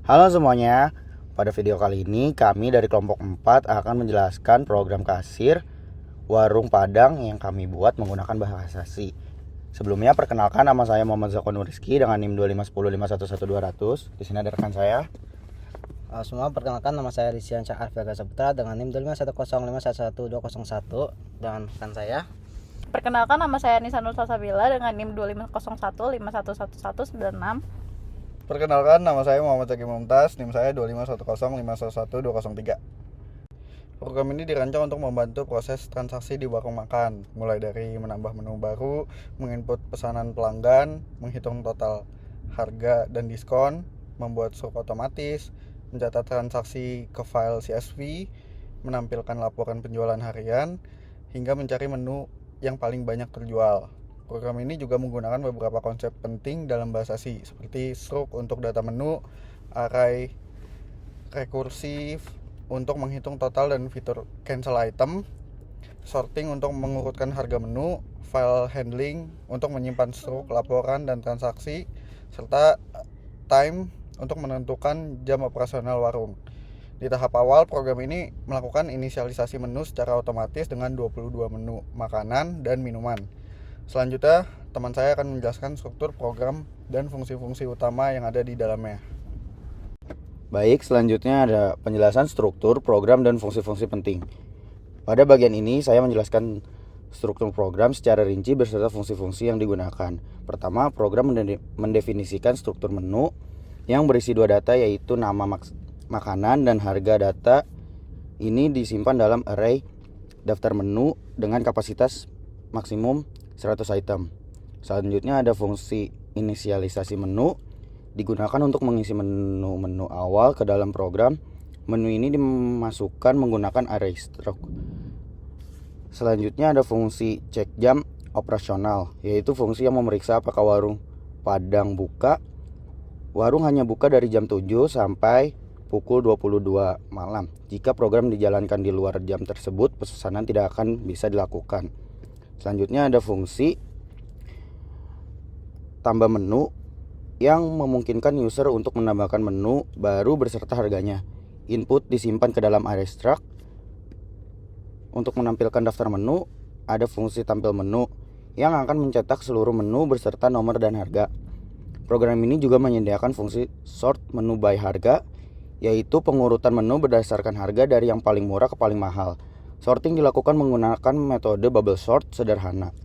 Halo semuanya, pada video kali ini kami dari kelompok 4 akan menjelaskan program kasir warung Padang yang kami buat menggunakan bahasa C. Sebelumnya perkenalkan, nama saya Muhammad Zakwan Rizky dengan NIM 25105111200. Di sini ada rekan saya. Semua perkenalkan, nama saya Rizyan Syahar Vega Saputra dengan NIM 25105111201 dan rekan saya. Perkenalkan, nama saya Nisa Nur Salsabila dengan NIM 25015111196. Perkenalkan, nama saya Muhammad Zaki Mumtaz, NIM saya 25105111203. Program ini dirancang untuk membantu proses transaksi di warung makan, mulai dari menambah menu baru, menginput pesanan pelanggan, menghitung total harga dan diskon, membuat struk otomatis, mencatat transaksi ke file CSV, menampilkan laporan penjualan harian, hingga mencari menu yang paling banyak terjual. Program ini juga menggunakan beberapa konsep penting dalam bahasa C, seperti stroke untuk data menu, array rekursif untuk menghitung total dan fitur cancel item, sorting untuk mengurutkan harga menu, file handling untuk menyimpan stroke, laporan, dan transaksi, serta time untuk menentukan jam operasional warung. Di tahap awal, program ini melakukan inisialisasi menu secara otomatis dengan 22 menu makanan dan minuman. Selanjutnya, teman saya akan menjelaskan struktur program dan fungsi-fungsi utama yang ada di dalamnya. Baik, selanjutnya ada penjelasan struktur, program, dan fungsi-fungsi penting. Pada bagian ini saya menjelaskan struktur program secara rinci beserta fungsi-fungsi yang digunakan. Pertama, program mendefinisikan struktur menu yang berisi dua data, yaitu nama makanan dan harga. Data ini disimpan dalam array daftar menu dengan kapasitas maksimum 100 item. Selanjutnya ada fungsi inisialisasi menu, digunakan untuk mengisi menu-menu awal ke dalam program. Menu ini dimasukkan menggunakan array struct. Selanjutnya ada fungsi cek jam operasional, yaitu fungsi yang memeriksa apakah warung Padang buka. Warung hanya buka dari jam 7 sampai pukul 22 malam. Jika program dijalankan di luar jam tersebut, pesanan tidak akan bisa dilakukan. Selanjutnya ada fungsi tambah menu yang memungkinkan user untuk menambahkan menu baru beserta harganya. Input disimpan ke dalam array struct. Untuk menampilkan daftar menu, ada fungsi tampil menu yang akan mencetak seluruh menu beserta nomor dan harga. Program ini juga menyediakan fungsi sort menu by harga, yaitu pengurutan menu berdasarkan harga dari yang paling murah ke paling mahal. Sorting dilakukan menggunakan metode bubble sort sederhana.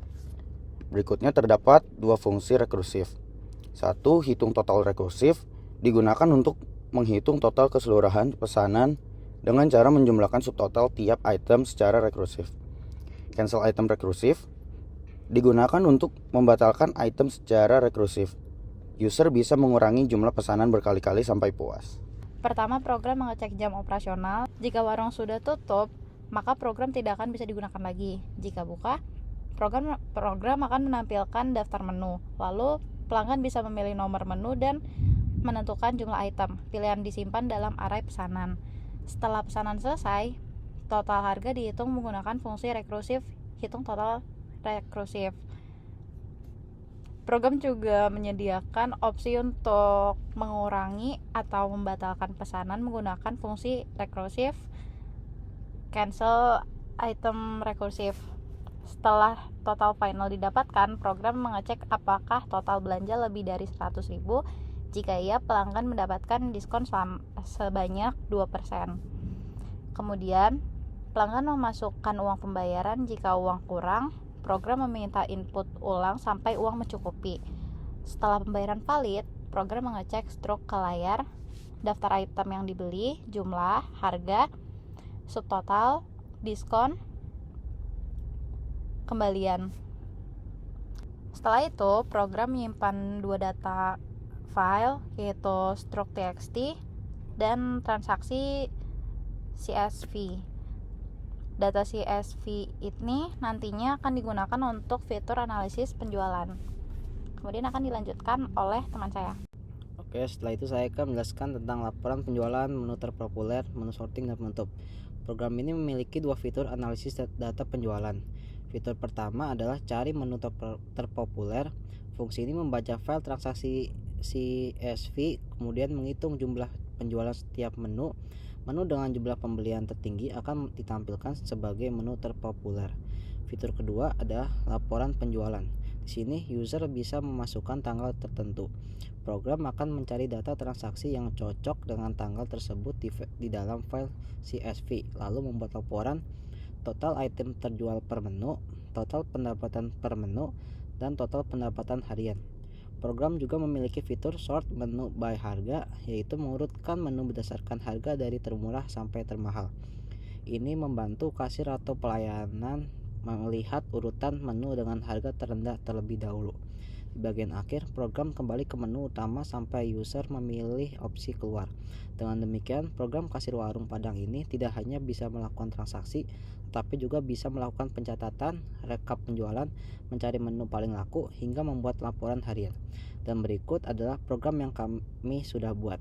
Berikutnya terdapat dua fungsi rekursif. Satu, hitung total rekursif, digunakan untuk menghitung total keseluruhan pesanan dengan cara menjumlahkan subtotal tiap item secara rekursif. Cancel item rekursif digunakan untuk membatalkan item secara rekursif. User bisa mengurangi jumlah pesanan berkali-kali sampai puas. Pertama, program mengecek jam operasional. Jika warung sudah tutup, maka program tidak akan bisa digunakan lagi. Jika buka, program akan menampilkan daftar menu. Lalu pelanggan bisa memilih nomor menu dan menentukan jumlah item. Pilihan disimpan dalam array pesanan. Setelah pesanan selesai, total harga dihitung menggunakan fungsi rekursif hitung total rekursif. Program juga menyediakan opsi untuk mengurangi atau membatalkan pesanan menggunakan fungsi rekursif cancel item rekursif. Setelah total final didapatkan, program mengecek apakah total belanja lebih dari 100.000. Jika iya, pelanggan mendapatkan diskon sebanyak 2%. Kemudian, pelanggan memasukkan uang pembayaran. Jika uang kurang, program meminta input ulang sampai uang mencukupi. Setelah pembayaran valid, program mengecek struk ke layar, daftar item yang dibeli, jumlah, harga, subtotal, diskon, kembalian. Setelah itu, program menyimpan dua data file, yaitu struct.txt dan transaksi CSV. Data CSV ini nantinya akan digunakan untuk fitur analisis penjualan. Kemudian akan dilanjutkan oleh teman saya. Oke, setelah itu saya akan menjelaskan tentang laporan penjualan, menu terpopuler, menu sorting, dan penutup. Program ini memiliki dua fitur analisis data penjualan. Fitur pertama adalah cari menu terpopuler. Fungsi ini membaca file transaksi CSV, kemudian menghitung jumlah penjualan setiap menu dengan jumlah pembelian tertinggi akan ditampilkan sebagai menu terpopuler. Fitur kedua adalah laporan penjualan. Di sini user bisa memasukkan tanggal tertentu. Program akan mencari data transaksi yang cocok dengan tanggal tersebut di dalam file CSV, lalu membuat laporan total item terjual per menu, total pendapatan per menu, dan total pendapatan harian. Program juga memiliki fitur sort menu by harga, yaitu mengurutkan menu berdasarkan harga dari termurah sampai termahal. Ini membantu kasir atau pelayanan melihat urutan menu dengan harga terendah terlebih dahulu. Di bagian akhir, program kembali ke menu utama sampai user memilih opsi keluar. Dengan demikian, program kasir warung Padang ini tidak hanya bisa melakukan transaksi, tetapi juga bisa melakukan pencatatan, rekap penjualan, mencari menu paling laku, hingga membuat laporan harian. Dan berikut adalah program yang kami sudah buat.